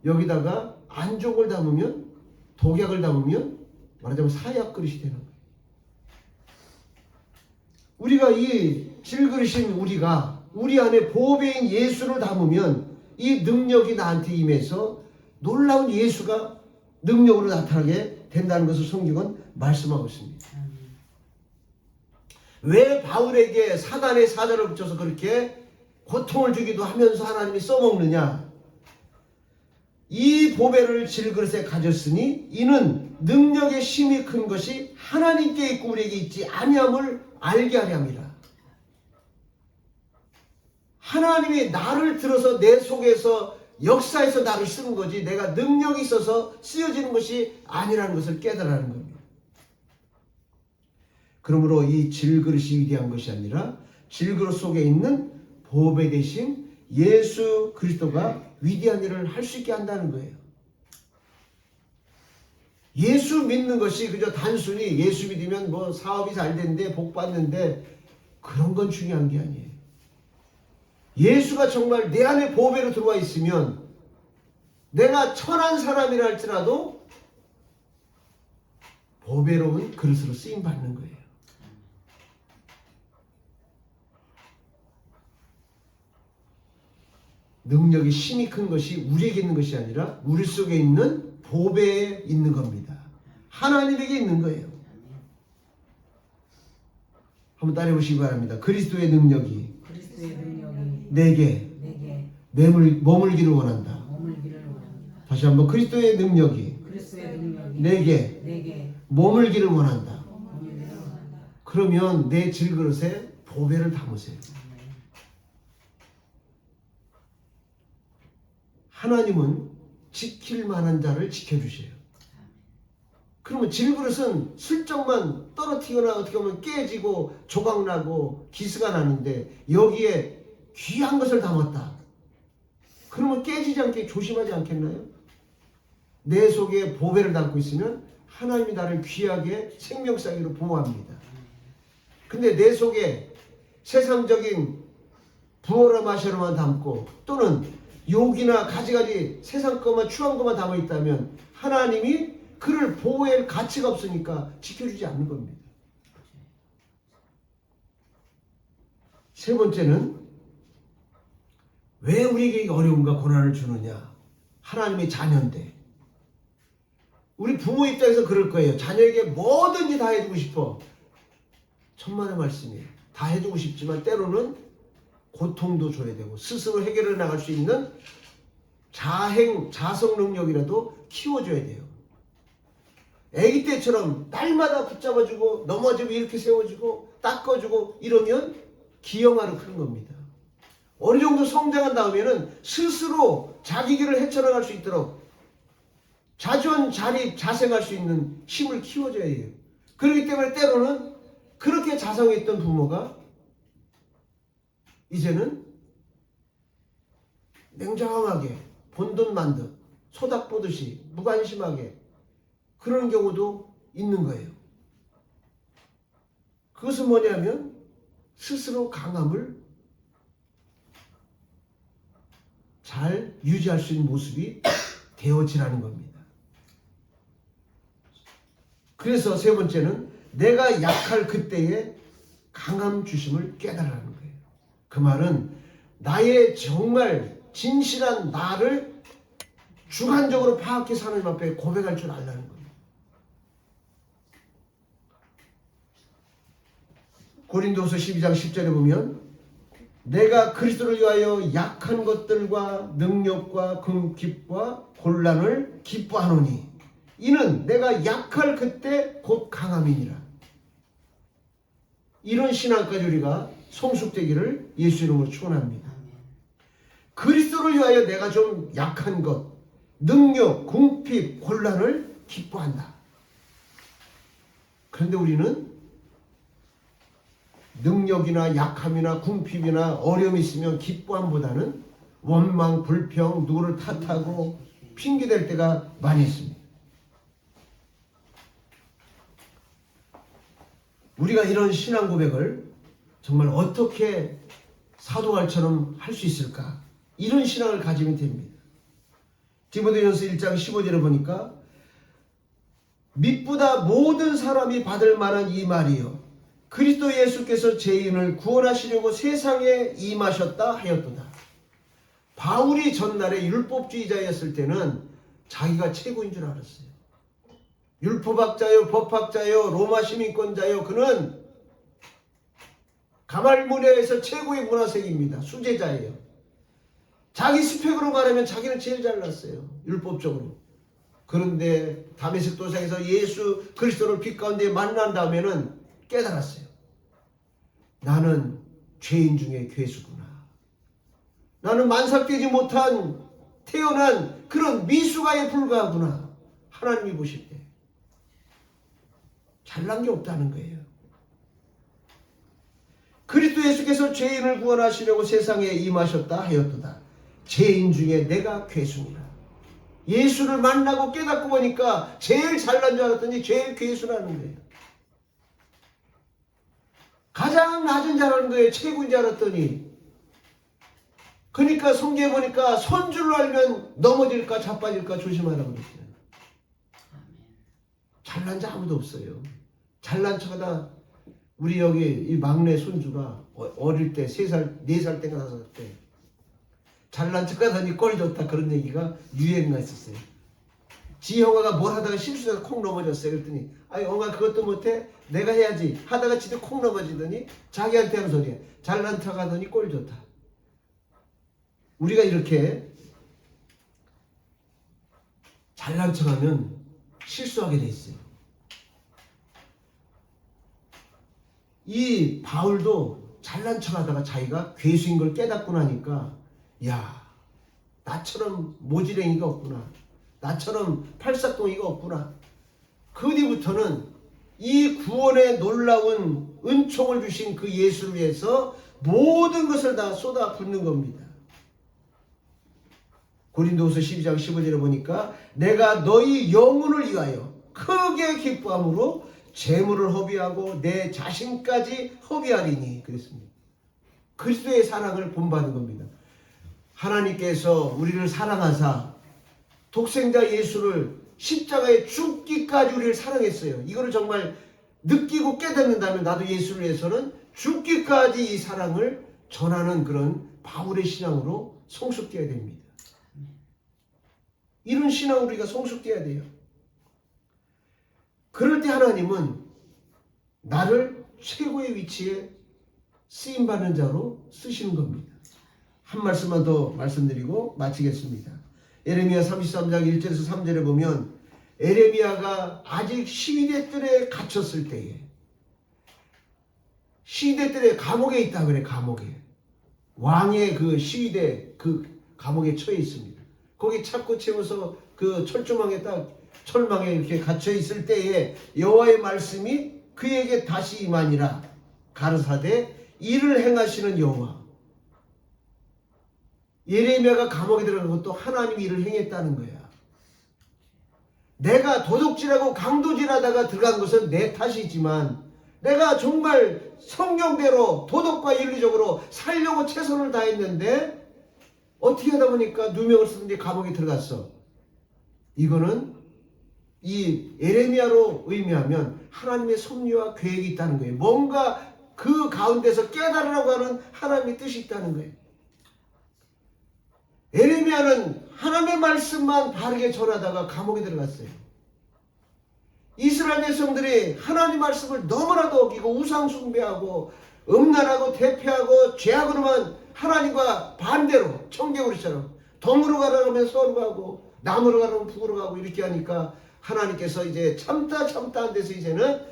여기다가 안족을 담으면, 독약을 담으면 말하자면 사약 그릇이 되는 거예요. 우리가 이 질그릇인 우리가 우리 안에 보배인 예수를 담으면 이 능력이 나한테 임해서 놀라운 예수가 능력으로 나타나게 된다는 것을 성경은 말씀하고 있습니다. 왜 바울에게 사단의 사자를 붙여서 그렇게 고통을 주기도 하면서 하나님이 써먹느냐? 이 보배를 질그릇에 가졌으니 이는 능력의 힘이 큰 것이 하나님께 있고 우리에게 있지 아니함을 알게 하려 함이라. 하나님이 나를 들어서 내 속에서 역사에서 나를 쓰는 거지 내가 능력이 있어서 쓰여지는 것이 아니라는 것을 깨달아는 겁니다. 그러므로 이 질그릇이 위대한 것이 아니라 질그릇 속에 있는 보배 대신 예수 그리스도가 위대한 일을 할 수 있게 한다는 거예요. 예수 믿는 것이 그저 단순히 예수 믿으면 뭐 사업이 잘 된대, 복 받는데 그런 건 중요한 게 아니에요. 예수가 정말 내 안에 보배로 들어와 있으면 내가 천한 사람이라 할지라도 보배로운 그릇으로 쓰임 받는 거예요. 능력이 힘이 큰 것이 우리에게 있는 것이 아니라 우리 속에 있는 보배에 있는 겁니다. 하나님에게 있는 거예요. 한번 따라해 보시기 바랍니다. 그리스도의 능력이 내게 머물기를 원한다. 다시 한번 그리스도의 능력이 내게 머물기를 원한다. 그러면 내 질그릇에 보배를 담으세요. 하나님은 지킬 만한 자를 지켜주세요. 그러면 질그릇은 슬쩍만 떨어뜨리거나 어떻게 보면 깨지고 조각나고 기스가 나는데 여기에 귀한 것을 담았다. 그러면 깨지지 않게 조심하지 않겠나요? 내 속에 보배를 담고 있으면 하나님이 나를 귀하게 생명사기로 보호합니다. 근데 내 속에 세상적인 부어라 마셔라만 담고 또는 욕이나 가지가지 세상 것만 추한 것만 담아 있다면 하나님이 그를 보호할 가치가 없으니까 지켜주지 않는 겁니다. 세 번째는 왜 우리에게 어려움과 고난을 주느냐? 하나님의 자녀인데 우리 부모 입장에서 그럴 거예요. 자녀에게 뭐든지 다 해주고 싶어. 천만의 말씀이에요. 다 해주고 싶지만 때로는 고통도 줘야 되고 스스로 해결해 나갈 수 있는 자성 능력이라도 키워줘야 돼요. 아기 때처럼 날마다 붙잡아주고 넘어지면 이렇게 세워주고 닦아주고 이러면 기형아로 크는 겁니다. 어느 정도 성장한 다음에는 스스로 자기 길을 헤쳐나갈 수 있도록 자존, 자립, 자생할 수 있는 힘을 키워줘야 해요. 그렇기 때문에 때로는 그렇게 자성했던 부모가 이제는 냉정하게 본돈만듯 소닥 보듯이 무관심하게 그런 경우도 있는 거예요. 그것은 뭐냐면 스스로 강함을 잘 유지할 수 있는 모습이 되어지라는 겁니다. 그래서 세 번째는 내가 약할 그때에 강함 주심을 깨달으라는 거예요. 그 말은 나의 정말 진실한 나를 주관적으로 파악해서 하나님 앞에 고백할 줄 알라는 겁니다. 고린도서 12장 10절에 보면 내가 그리스도를 위하여 약한 것들과 능력과 궁핍과 곤란을 기뻐하노니 이는 내가 약할 그때 곧 강함이니라. 이런 신앙까지 우리가 성숙되기를 예수 이름으로 축원합니다. 아멘. 그리스도를 위하여 내가 좀 약한 것, 능력, 궁핍, 곤란을 기뻐한다. 그런데 우리는 능력이나 약함이나 궁핍이나 어려움이 있으면 기뻐함보다는 원망, 불평, 누구를 탓하고 핑계댈 때가 많이 있습니다. 우리가 이런 신앙 고백을 정말 어떻게 사도갈처럼 할 수 있을까? 이런 신앙을 가지면 됩니다. 디모데전서 1장 15절에 보니까 믿보다 모든 사람이 받을 만한 이 말이요 그리스도 예수께서 죄인을 구원하시려고 세상에 임하셨다 하였도다. 바울이 전날에 율법주의자였을 때는 자기가 최고인 줄 알았어요. 율법학자요, 법학자요, 로마 시민권자요. 그는 가말무리아에서 최고의 문화생입니다. 수제자예요. 자기 스펙으로 말하면 자기는 제일 잘났어요. 율법적으로. 그런데 다메섹 도상에서 예수 그리스도를 빛 가운데 만난 다음에는 깨달았어요. 나는 죄인 중에 괴수구나. 나는 만삭되지 못한 태어난 그런 미숙아에 불과하구나. 하나님이 보실 때 잘난 게 없다는 거예요. 그리스도 예수께서 죄인을 구원하시려고 세상에 임하셨다 하였도다. 죄인 중에 내가 괴수니라. 예수를 만나고 깨닫고 보니까 제일 잘난 줄 알았더니 제일 괴수라는 거예요. 가장 낮은 자라는 거예요. 최고인 줄 알았더니. 그러니까 성경에 보니까 선줄로 알면 넘어질까 자빠질까 조심하라고 그랬어요. 잘난 자 아무도 없어요. 잘난 척하다 우리 여기 이 막내 손주가 어릴 때 3살, 4살 때가 5살 때 잘난 척하더니 꼴 좋다 그런 얘기가 유행가 있었어요. 지 형아가 뭘 하다가 실수해서 콩 넘어졌어요. 그랬더니 아이 형아 그것도 못해? 내가 해야지 하다가 지도 콩 넘어지더니 자기한테 하는 소리야. 잘난 척하더니 꼴 좋다. 우리가 이렇게 잘난 척하면 실수하게 돼 있어요. 이 바울도 잘난 척하다가 자기가 괴수인 걸 깨닫고 나니까 야 나처럼 모지랭이가 없구나. 나처럼 팔싹동이가 없구나. 그 뒤부터는 이 구원의 놀라운 은총을 주신 그 예수를 위해서 모든 것을 다 쏟아붓는 겁니다. 고린도후서 12장 15절에 보니까 내가 너희 영혼을 위하여 크게 기뻐함으로 재물을 허비하고 내 자신까지 허비하리니 그랬습니다. 그리스도의 사랑을 본받은 겁니다. 하나님께서 우리를 사랑하사 독생자 예수를 십자가에 죽기까지 우리를 사랑했어요. 이거를 정말 느끼고 깨닫는다면 나도 예수를 위해서는 죽기까지 이 사랑을 전하는 그런 바울의 신앙으로 성숙되어야 됩니다. 이런 신앙으로 우리가 성숙되어야 돼요. 그럴 때 하나님은 나를 최고의 위치에 쓰임받는 자로 쓰시는 겁니다. 한 말씀만 더 말씀드리고 마치겠습니다. 에레미야 33장 1절에서 3절에 보면 에레미야가 아직 시위대 뜰에 갇혔을 때에 시위대 뜰에 감옥에 있다 그래. 감옥에 왕의 그 시위대 그 감옥에 처해 있습니다. 거기 찾고 채워서 그 철조망에 딱 철망에 이렇게 갇혀 있을 때에 여호와의 말씀이 그에게 다시 임하니라. 가르사대 이를 행하시는 여호와. 예레미야가 감옥에 들어간 것도 하나님이 일을 행했다는 거야. 내가 도둑질하고 강도질하다가 들어간 것은 내 탓이지만 내가 정말 성경대로 도덕과 윤리적으로 살려고 최선을 다했는데 어떻게 하다 보니까 누명을 쓰는데 감옥에 들어갔어. 이거는 이 에레미야로 의미하면 하나님의 섭리와 계획이 있다는 거예요. 뭔가 그 가운데서 깨달으라고 하는 하나님의 뜻이 있다는 거예요. 에레미야는 하나님의 말씀만 바르게 전하다가 감옥에 들어갔어요. 이스라엘 백성들이 하나님 말씀을 너무나도 어기고 우상 숭배하고 음란하고 대표하고 죄악으로만 하나님과 반대로 청개구리처럼 덤으로 가라고 하면 서로 가고 남으로 가라고 하면 북으로 가고 이렇게 하니까 하나님께서 이제 참다 안 돼서 이제는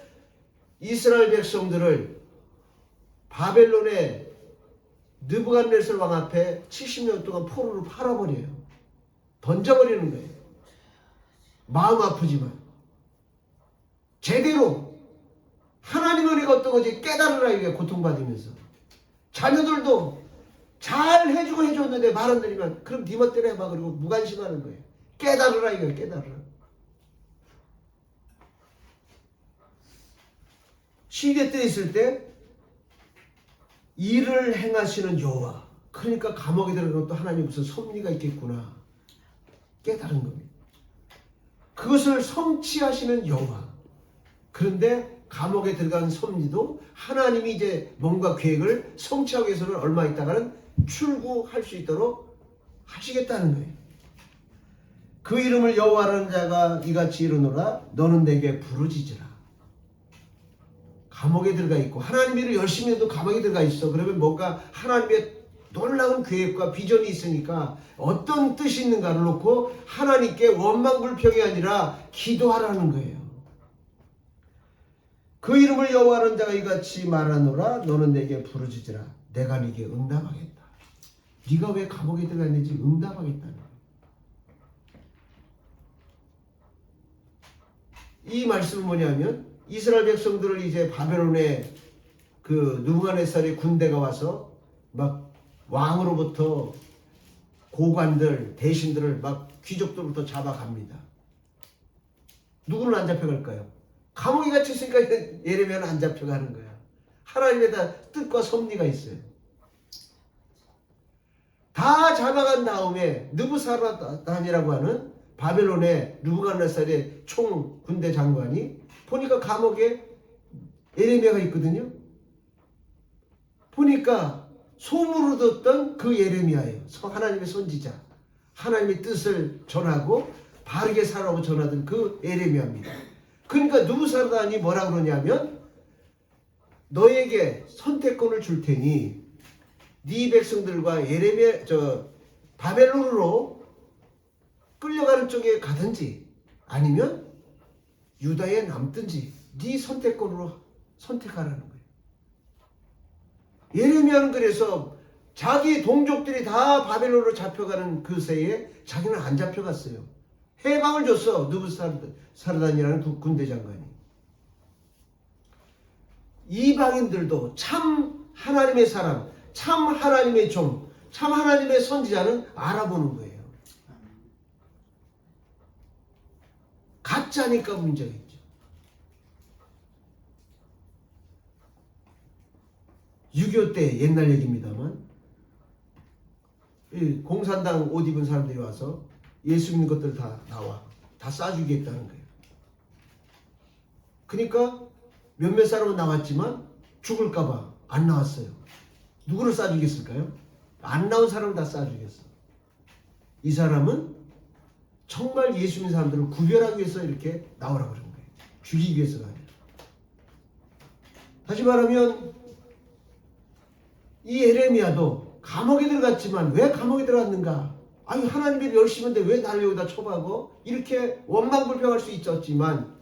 이스라엘 백성들을 바벨론의 느부갓네살 왕 앞에 70년 동안 포로로 팔아버려요. 던져버리는 거예요. 마음 아프지만 제대로 하나님 은혜가 어떤 건지 깨달으라 이게 고통받으면서 자녀들도 잘 해주고 해줬는데 말 안 들으면 그럼 네 멋대로 해봐 그리고 무관심하는 거예요. 깨달으라 이거예요. 깨달으라. 시대 때 있을 때 일을 행하시는 여호와, 그러니까 감옥에 들어간 것도 하나님 무슨 섭리가 있겠구나 깨달은 겁니다. 그것을 성취하시는 여호와. 그런데 감옥에 들어간 섭리도 하나님이 이제 뭔가 계획을 성취하기 위해서는 얼마 있다가는 출구할 수 있도록 하시겠다는 거예요. 그 이름을 여호와라는 자가 이같이 이르노라. 너는 내게 부르짖으라. 감옥에 들어가 있고 하나님 일을 열심히 해도 감옥에 들어가 있어. 그러면 뭔가 하나님의 놀라운 계획과 비전이 있으니까 어떤 뜻이 있는가를 놓고 하나님께 원망불평이 아니라 기도하라는 거예요. 그 이름을 여호와라는 자가 이같이 말하노라. 너는 내게 부르짖으라. 내가 네게 응답하겠다. 네가 왜 감옥에 들어갔는지 응답하겠다는 거예요. 이 말씀은 뭐냐면 이스라엘 백성들을 이제 바벨론의 그 느부갓네살의 군대가 와서 막 왕으로부터 고관들, 대신들을 막 귀족들부터 잡아갑니다. 누구는 안 잡혀갈까요? 감옥에 갇혔으니까 예레미야는 안 잡혀가는 거야. 하나님의 다 뜻과 섭리가 있어요. 다 잡아간 다음에 느부사라단이라고 하는 바벨론의 느부갓네살의 총 군대 장관이 보니까 감옥에 예레미야가 있거든요. 보니까 소문으로 듣던 그 예레미야예요. 하나님의 선지자. 하나님의 뜻을 전하고 바르게 살라고 전하던 그 예레미야입니다. 그러니까 느부사라단이 뭐라 그러냐면 너에게 선택권을 줄 테니 네 백성들과 바벨론으로 끌려가는 쪽에 가든지 아니면 유다에 남든지 네 선택권으로 선택하라는 거예요. 예레미야는 그래서 자기 동족들이 다 바벨론으로 잡혀가는 그 새에 자기는 안 잡혀갔어요. 해방을 줬어. 느부사라단이라는 군대 장관이. 이방인들도 참 하나님의 사람, 참 하나님의 종, 참 하나님의 선지자는 알아보는 거예요. 가짜니까 문제가 있죠. 6.25 때 옛날 얘기입니다만 공산당 옷 입은 사람들이 와서 예수 믿는 것들 다 나와. 다 쏴주겠다는 거예요. 그러니까 몇몇 사람은 나왔지만 죽을까봐 안 나왔어요. 누구를 쏴주겠을까요? 안 나온 사람을 다 쏴주겠어. 이 사람은 정말 예수 믿는 사람들을 구별하기 위해서 이렇게 나오라고 그런 거예요. 죽이기 위해서가 아니라. 다시 말하면 이 예레미야도 감옥에 들어갔지만 왜 감옥에 들어갔는가? 아니 하나님이 열심히 했는데 왜 나를 여기다 처박어? 이렇게 원망불평할 수 있었지만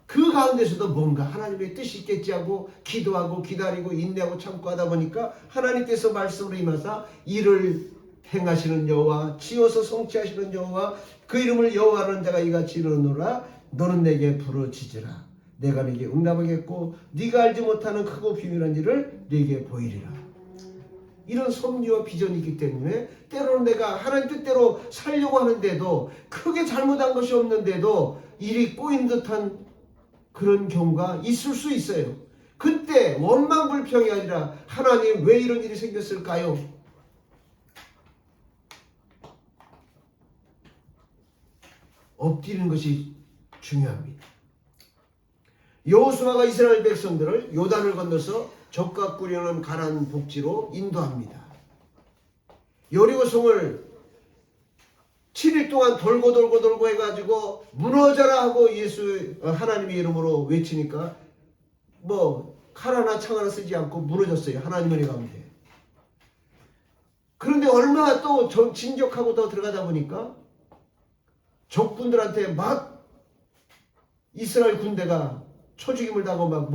그 가운데서도 뭔가 하나님의 뜻이 있겠지 하고 기도하고 기다리고 인내하고 참고 하다 보니까 하나님께서 말씀으로 임하사 일을 행하시는 여호와, 지어서 성취하시는 여호와, 그 이름을 여호와라는 자가 이같이 이르노라. 너는 내게 부르짖으라. 내가 네게 응답하겠고 네가 알지 못하는 크고 비밀한 일을 네게 보이리라. 이런 섭리와 비전이 있기 때문에 때로는 내가 하나님 뜻대로 살려고 하는데도 크게 잘못한 것이 없는데도 일이 꼬인 듯한 그런 경우가 있을 수 있어요. 그때 원망불평이 아니라 하나님 왜 이런 일이 생겼을까요? 엎드리는 것이 중요합니다. 여호수아가 이스라엘 백성들을 요단을 건너서 적과 꾸려놓은 가나안 복지로 인도합니다. 여리고성을 7일 동안 돌고 해가지고 무너져라 하고 하나님의 이름으로 외치니까 칼 하나 창 하나 쓰지 않고 무너졌어요. 하나님의 은혜 가운데. 그런데 얼마나 또 진격하고 더 들어가다 보니까 적군들한테 막 이스라엘 군대가 초죽임을 당하고 막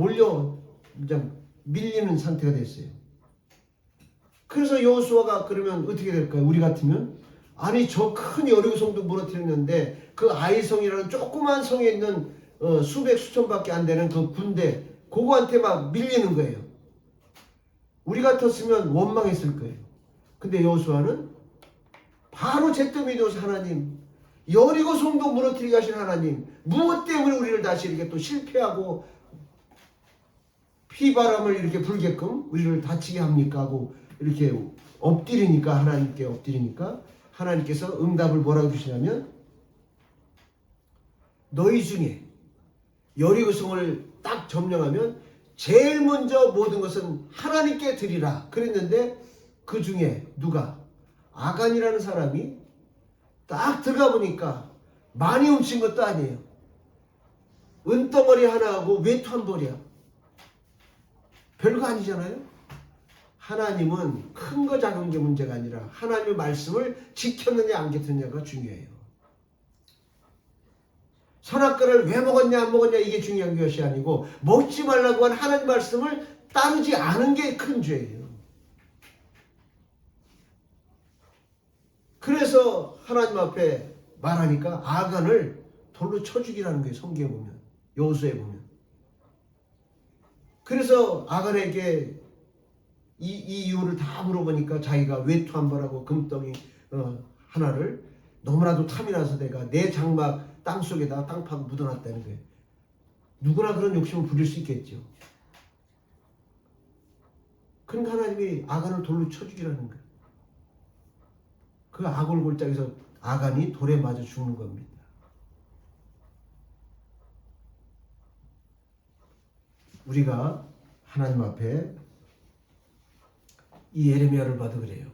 밀리는 상태가 됐어요. 그래서 여호수아가 그러면 어떻게 될까요? 우리 같으면 아니 저 큰 여리고 성도 무너뜨렸는데 그 아이성이라는 조그만 성에 있는 수백 수천밖에 안 되는 그 군대 그거한테 막 밀리는 거예요. 우리 같았으면 원망했을 거예요. 근데 여호수아는 바로 제때 믿어서 하나님, 여리고 성도 무너뜨리게 하신 하나님, 무엇 때문에 우리를 다시 이렇게 또 실패하고 피바람을 이렇게 불게끔 우리를 다치게 합니까? 하고 이렇게 엎드리니까, 하나님께 엎드리니까 하나님께서 응답을 뭐라고 주시냐면, 너희 중에 여리고 성을 딱 점령하면 제일 먼저 모든 것은 하나님께 드리라 그랬는데, 그 중에 누가? 아간이라는 사람이 딱 들어가 보니까 많이 훔친 것도 아니에요. 은덩어리 하나하고 외투 한 벌이야. 별거 아니잖아요. 하나님은 큰 거 작은 게 문제가 아니라 하나님의 말씀을 지켰느냐 안 지켰느냐가 중요해요. 선악과를 왜 먹었냐 안 먹었냐 이게 중요한 것이 아니고, 먹지 말라고 한 하나님 말씀을 따르지 않은 게 큰 죄예요. 그래서 하나님 앞에 말하니까 아간을 돌로 쳐 죽이라는 거예요. 성경에 보면, 여호수아에 보면. 그래서 아간에게 이 이유를 다 물어보니까 자기가 외투 한 벌하고 금덩이 하나를 너무나도 탐이 나서 내가 내 장막 땅속에다 땅 파고 묻어놨다는 거예요. 누구나 그런 욕심을 부릴 수 있겠죠. 그러니까 하나님이 아간을 돌로 쳐 죽이라는 거예요. 그 아골 골짜기에서 아간이 돌에 맞아 죽는 겁니다. 우리가 하나님 앞에 이 예레미야를 봐도 그래요.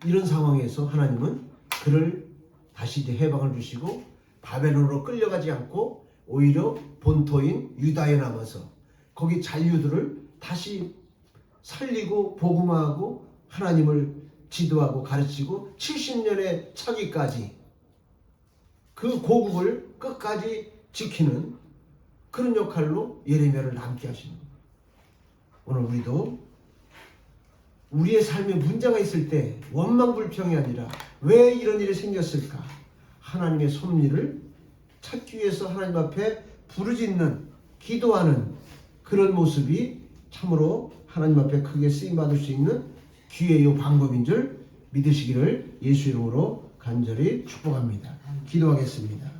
이런 상황에서 하나님은 그를 다시 이제 해방을 주시고 바벨론으로 끌려가지 않고 오히려 본토인 유다에 남아서 거기 잔류들을 다시 살리고 복음화하고 하나님을 지도하고 가르치고 70년의 차기까지 그 고국을 끝까지 지키는 그런 역할로 예레미야를 남게 하시는 거예요. 오늘 우리도 우리의 삶에 문제가 있을 때 원망불평이 아니라 왜 이런 일이 생겼을까? 하나님의 섭리를 찾기 위해서 하나님 앞에 부르짖는, 기도하는 그런 모습이 참으로 하나님 앞에 크게 쓰임받을 수 있는 기회요 방법인 줄 믿으시기를 예수 이름으로 간절히 축복합니다. 기도하겠습니다.